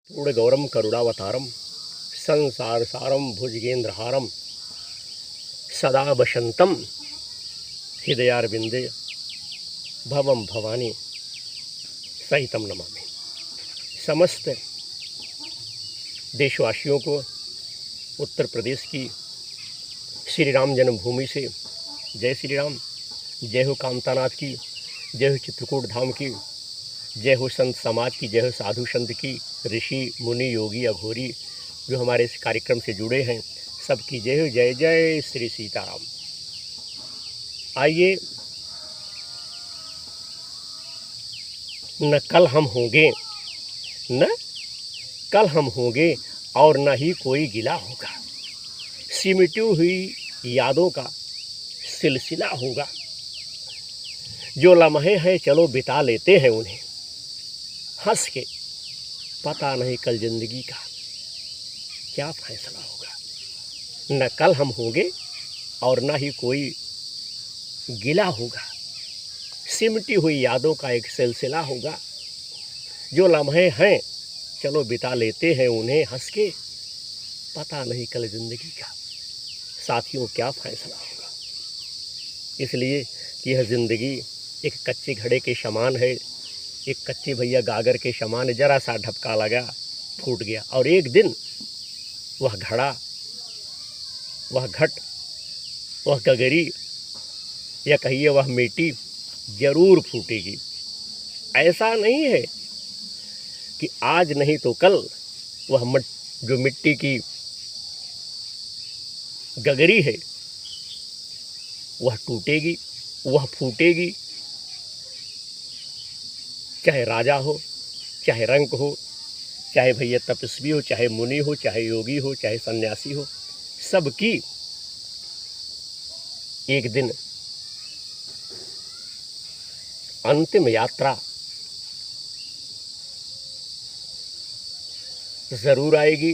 पूर्णगौरम करुणावतारम संसार सारम भुजगेंद्रहारम सदा वसंतम हृदयारविंदे भवम भवानी सहितम नमामि। समस्त देशवासियों को उत्तर प्रदेश की श्री राम जन्मभूमि से जय श्री राम, जय हो कामतानाथ की, जय हो चित्रकूट धाम की, जय हो संत समाज की, जय हो साधु संत की, ऋषि मुनि योगी अघोरी जो हमारे इस कार्यक्रम से जुड़े हैं सबकी जय हो। जय जय श्री सीताराम। आइए, न कल हम होंगे, न कल हम होंगे और न ही कोई गिला होगा, सिमटी हुई यादों का सिलसिला होगा। जो लम्हे हैं चलो बिता लेते हैं उन्हें हंस के, पता नहीं कल जिंदगी का क्या फैसला होगा। न कल हम होंगे और न ही कोई गिला होगा, सिमटी हुई यादों का एक सिलसिला होगा। जो लम्हे हैं चलो बिता लेते हैं उन्हें हंस के, पता नहीं कल जिंदगी का साथियों क्या फैसला होगा। इसलिए कि यह ज़िंदगी एक कच्चे घड़े के समान है, एक कच्चे भैया गागर के समान, जरा सा ढपका लगा फूट गया और एक दिन वह घड़ा, वह घट, वह गगरी या कहिए वह मिट्टी जरूर फूटेगी। ऐसा नहीं है कि आज नहीं तो कल वह जो मिट्टी की गगरी है वह टूटेगी, वह फूटेगी। चाहे राजा हो, चाहे रंक हो, चाहे भैया तपस्वी हो, चाहे मुनि हो, चाहे योगी हो, चाहे सन्यासी हो, सबकी एक दिन अंतिम यात्रा जरूर आएगी।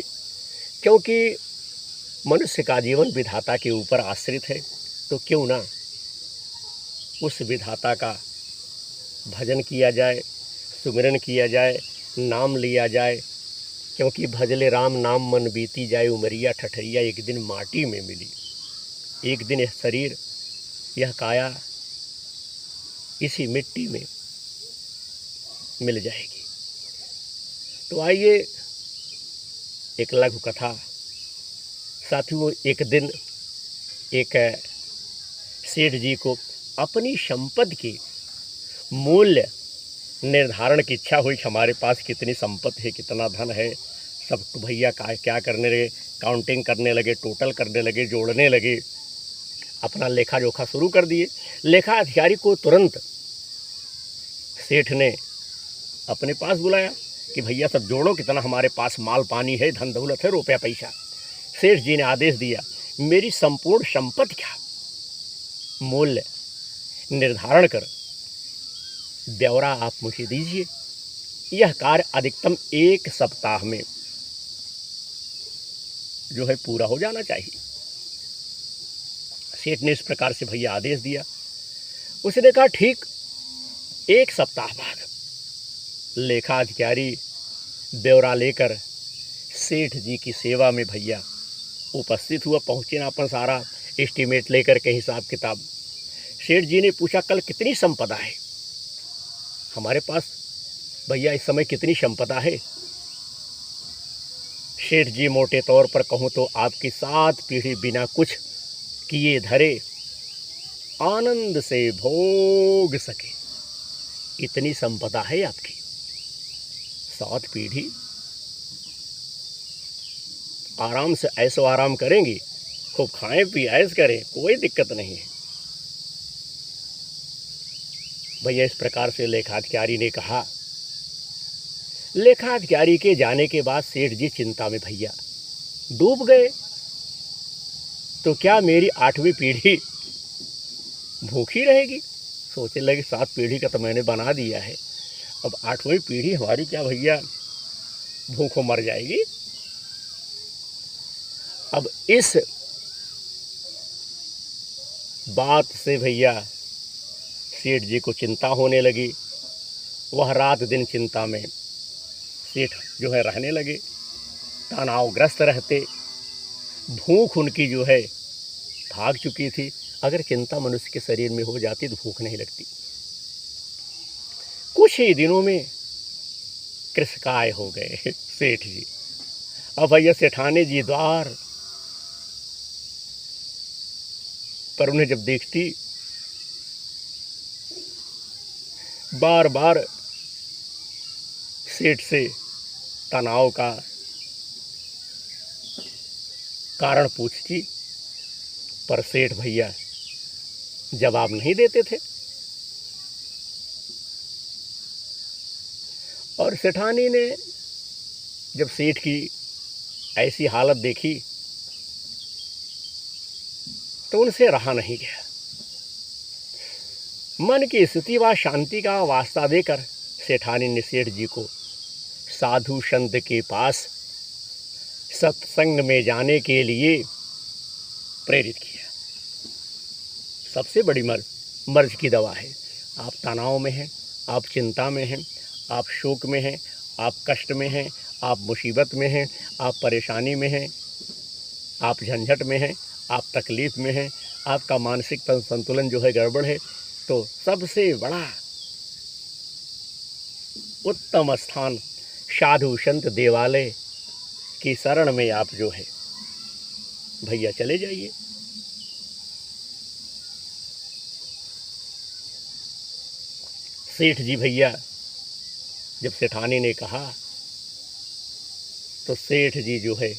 क्योंकि मनुष्य का जीवन विधाता के ऊपर आश्रित है, तो क्यों ना उस विधाता का भजन किया जाए, सुमिरन किया जाए, नाम लिया जाए। क्योंकि भजले राम नाम मन बीती जाए, उमरिया ठठरिया एक दिन माटी में मिली। एक दिन यह शरीर, यह काया इसी मिट्टी में मिल जाएगी। तो आइए एक लघु कथा। साथियों, एक दिन एक सेठ जी को अपनी संपत्ति के मूल्य निर्धारण की इच्छा हुई। हमारे पास कितनी संपत्ति है, कितना धन है। सब भैया क्या करने लगे, काउंटिंग करने लगे, टोटल करने लगे, जोड़ने लगे, अपना लेखा जोखा शुरू कर दिए। लेखा अधिकारी को तुरंत सेठ ने अपने पास बुलाया कि भैया सब जोड़ो, कितना हमारे पास माल पानी है, धन दौलत है, रुपया पैसा। सेठ जी ने आदेश दिया, मेरी संपूर्ण संपत्ति का मूल्य निर्धारण कर ब्यौरा आप मुझे दीजिए। यह कार्य अधिकतम 1 सप्ताह में जो है पूरा हो जाना चाहिए। सेठ ने इस प्रकार से भैया आदेश दिया। उसने कहा ठीक 1 सप्ताह बाद लेखा अधिकारी ब्यौरा लेकर सेठ जी की सेवा में भैया उपस्थित हुआ। पहुँचे ना अपन सारा एस्टीमेट लेकर के हिसाब किताब। सेठ जी ने पूछा कल कितनी संपदा है हमारे पास, भैया इस समय कितनी संपदा है। सेठ जी मोटे तौर पर कहूँ तो आपकी 7 पीढ़ी बिना कुछ किए धरे आनंद से भोग सके, इतनी संपदा है आपकी। 7 पीढ़ी आराम से ऐसो आराम करेंगी, खूब खाएं पिए ऐश करें, कोई दिक्कत नहीं है। भैया इस प्रकार से लेखाधिकारी ने कहा। लेखाधिकारी के जाने के बाद सेठ जी चिंता में भैया डूब गए। तो क्या मेरी 8वीं पीढ़ी भूखी रहेगी? सोचने लगे 7 पीढ़ी का तो मैंने बना दिया है, अब 8वीं पीढ़ी हमारी क्या भैया भूखों मर जाएगी। अब इस बात से भैया सेठ जी को चिंता होने लगी। वह रात दिन चिंता में सेठ जो है रहने लगे, तनावग्रस्त रहते। भूख उनकी जो है भाग चुकी थी। अगर चिंता मनुष्य के शरीर में हो जाती तो भूख नहीं लगती। कुछ ही दिनों में कृशकाय हो गए सेठ जी। अब भैया सेठानी जी द्वार पर उन्हें जब देखती, बार बार सेठ से तनाव का कारण पूछती, पर सेठ भैया जवाब नहीं देते थे। और सेठानी ने जब सेठ की ऐसी हालत देखी तो उनसे रहा नहीं गया। मन की स्थिति व शांति का वास्ता देकर सेठानी ने सेठ जी को साधु संत के पास सत्संग में जाने के लिए प्रेरित किया। सबसे बड़ी मर्ज की दवा है। आप तनाव में हैं, आप चिंता में हैं, आप शोक में हैं, आप कष्ट में हैं, आप मुसीबत में हैं, आप परेशानी में हैं, आप झंझट में हैं, आप तकलीफ़ में हैं, आपका मानसिक संतुलन जो है गड़बड़ है, तो सबसे बड़ा उत्तम स्थान साधु संत देवालय की शरण में आप जो है भैया चले जाइए। सेठ जी भैया जब सेठानी ने कहा तो सेठ जी जो है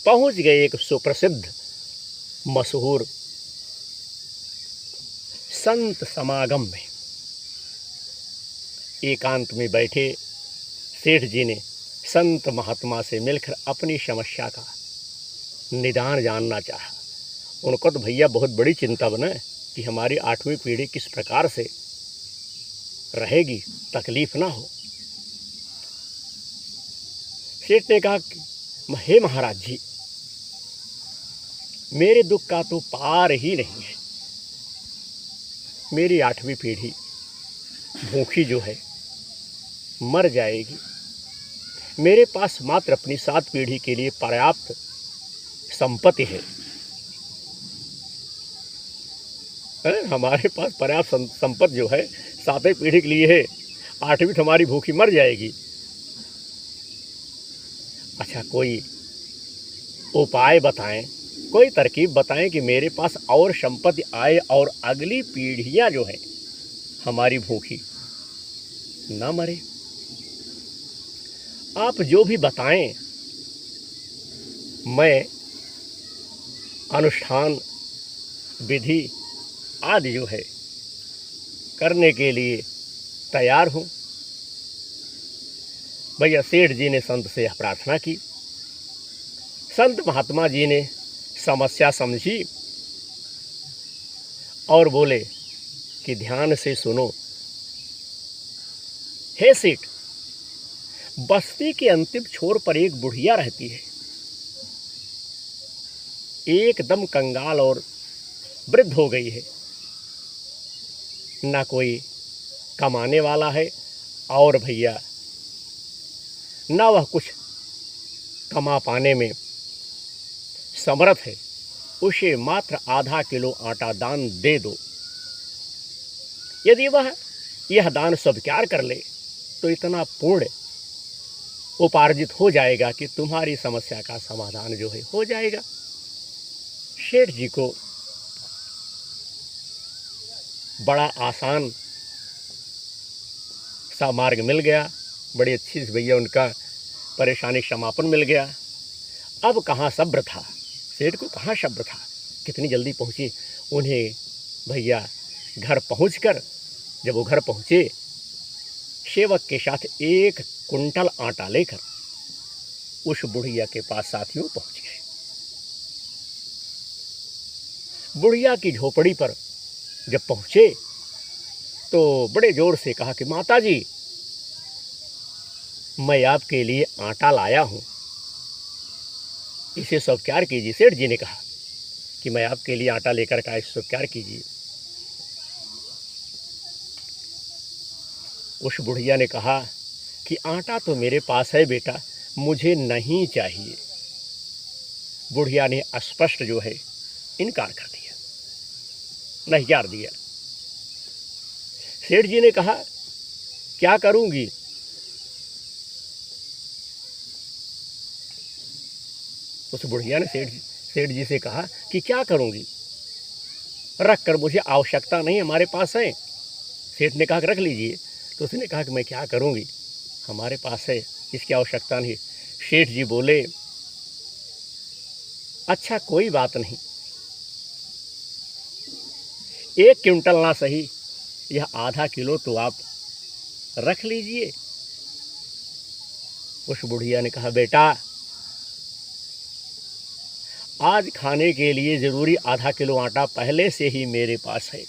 पहुंच गए एक सुप्रसिद्ध मशहूर संत समागम में। एकांत में बैठे सेठ जी ने संत महात्मा से मिलकर अपनी समस्या का निदान जानना चाहा। उनको तो भैया बहुत बड़ी चिंता बना कि हमारी 8वीं पीढ़ी किस प्रकार से रहेगी, तकलीफ ना हो। सेठ ने कहा, हे महाराज जी, मेरे दुख का तो पार ही नहीं है। मेरी 8वीं पीढ़ी भूखी जो है मर जाएगी। मेरे पास मात्र अपनी 7 पीढ़ी के लिए पर्याप्त संपत्ति है। हमारे पास पर्याप्त संपत्ति जो है 7वीं पीढ़ी के लिए है, 8वीं तो हमारी भूखी मर जाएगी। अच्छा, कोई उपाय बताएं, कोई तरकीब बताएं कि मेरे पास और संपत्ति आए और अगली पीढ़ियां जो है हमारी भूखी ना मरे। आप जो भी बताएं मैं अनुष्ठान विधि आदि जो है करने के लिए तैयार हूँ। भैया सेठ जी ने संत से प्रार्थना की। संत महात्मा जी ने समस्या समझी और बोले कि ध्यान से सुनो। हे सेठ, बस्ती के अंतिम छोर पर एक बुढ़िया रहती है, एकदम कंगाल और वृद्ध हो गई है। ना कोई कमाने वाला है और भैया ना वह कुछ कमा पाने में समर्थ है। उसे मात्र आधा किलो आटा दान दे दो। यदि वह यह दान स्वीकार कर ले तो इतना पुण्य उपार्जित हो जाएगा कि तुम्हारी समस्या का समाधान जो है हो जाएगा। सेठ जी को बड़ा आसान सा मार्ग मिल गया। बड़ी अच्छी से भैया उनका परेशानी समापन मिल गया। अब कहाँ सब्र था, सेठ को कहाँ सब्र था, कितनी जल्दी पहुँचे। उन्हें भैया घर पहुँचकर जब वो घर पहुँचे, सेवक के साथ 1 कुंटल आटा लेकर उस बुढ़िया के पास साथियों पहुँच गए। बुढ़िया की झोपड़ी पर जब पहुँचे तो बड़े जोर से कहा कि माता जी, मैं आपके लिए आटा लाया हूँ, इसे स्वीकार कीजिए। सेठ जी ने कहा कि मैं आपके लिए आटा लेकर का इसे स्वीकार कीजिए। उस बुढ़िया ने कहा कि आटा तो मेरे पास है बेटा, मुझे नहीं चाहिए। बुढ़िया ने स्पष्ट जो है इनकार कर दिया, नकार दिया। सेठ जी ने कहा, क्या करूंगी? उस बुढ़िया ने सेठ जी से कहा कि क्या करूंगी, रख कर, मुझे आवश्यकता नहीं, हमारे पास है। सेठ ने कहा रख लीजिए। तो उसने कहा कि मैं क्या करूंगी, हमारे पास है, इसकी आवश्यकता नहीं। सेठ जी बोले, अच्छा कोई बात नहीं, 1 क्विंटल ना सही, यह आधा किलो तो आप रख लीजिए। उस बुढ़िया ने कहा, बेटा आज खाने के लिए ज़रूरी आधा किलो आटा पहले से ही मेरे पास है,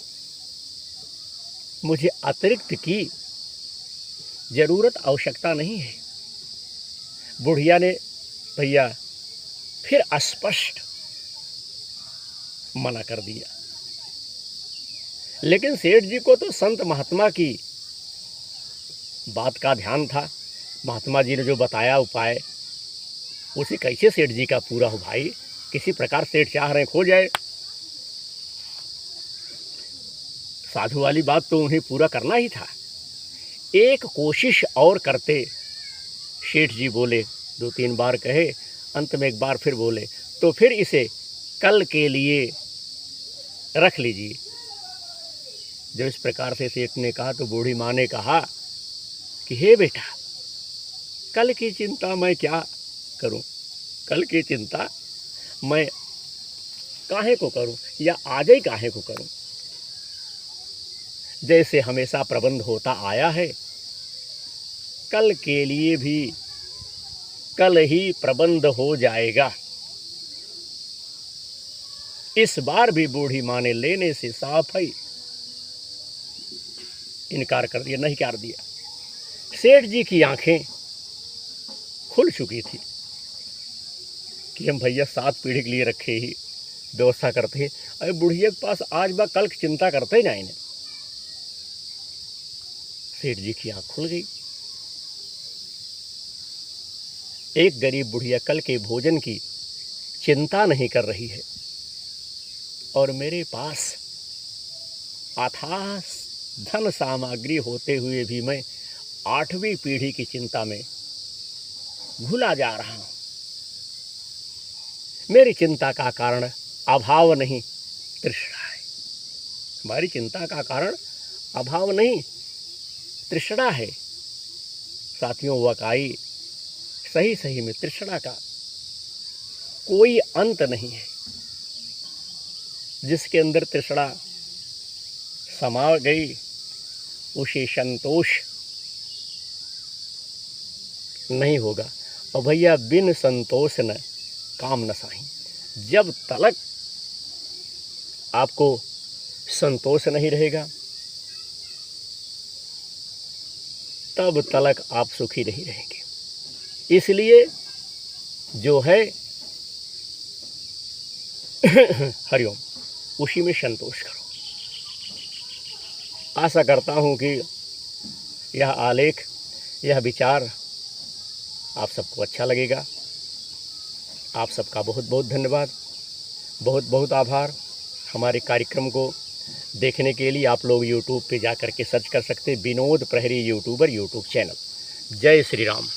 मुझे अतिरिक्त की ज़रूरत, आवश्यकता नहीं है। बुढ़िया ने भैया फिर स्पष्ट मना कर दिया। लेकिन सेठ जी को तो संत महात्मा की बात का ध्यान था। महात्मा जी ने जो बताया उपाय, उसे कैसे सेठ जी का पूरा हो भाई, किसी प्रकार सेठ चाह रहे खो जाए। साधु वाली बात तो उन्हें पूरा करना ही था। एक कोशिश और करते सेठ जी बोले, 2-3 बार कहे, अंत में एक बार फिर बोले, तो फिर इसे कल के लिए रख लीजिए। जब इस प्रकार से सेठ ने कहा तो बूढ़ी माँ ने कहा कि हे बेटा, कल की चिंता मैं क्या करूं, कल की चिंता मैं काहे को करूं, या आज ही काहे को करूं। जैसे हमेशा प्रबंध होता आया है, कल के लिए भी कल ही प्रबंध हो जाएगा। इस बार भी बूढ़ी माँ ने लेने से साफ ही इनकार कर दिया, नहीं कर दिया। सेठ जी की आंखें खुल चुकी थी कि हम भैया 7 पीढ़ी के लिए रखे ही व्यवस्था करते हैं, अरे बुढ़िया के पास आज बा कल की चिंता करते ही ना इन्हें। सेठ जी की आंख खुल गई। एक गरीब बुढ़िया कल के भोजन की चिंता नहीं कर रही है, और मेरे पास अथाह धन सामग्री होते हुए भी मैं 8वीं पीढ़ी की चिंता में भूला जा रहा हूं। मेरी चिंता का कारण अभाव नहीं, तृष्णा है। हमारी चिंता का कारण अभाव नहीं, तृष्णा है। साथियों, वाकई सही में तृष्णा का कोई अंत नहीं है। जिसके अंदर तृष्णा समा गई, उसे संतोष नहीं होगा। और भैया, बिन संतोष न काम न साही। जब तलक आपको संतोष नहीं रहेगा, तब तलक आप सुखी नहीं रहेंगे। इसलिए जो है हरिओम, उसी में संतोष करो। आशा करता हूँ कि यह आलेख, यह विचार आप सबको अच्छा लगेगा। आप सबका बहुत बहुत धन्यवाद, बहुत बहुत आभार। हमारे कार्यक्रम को देखने के लिए आप लोग YouTube पे जा कर के सर्च कर सकते हैं, विनोद प्रहरी यूट्यूबर यूट्यूब चैनल। जय श्री राम।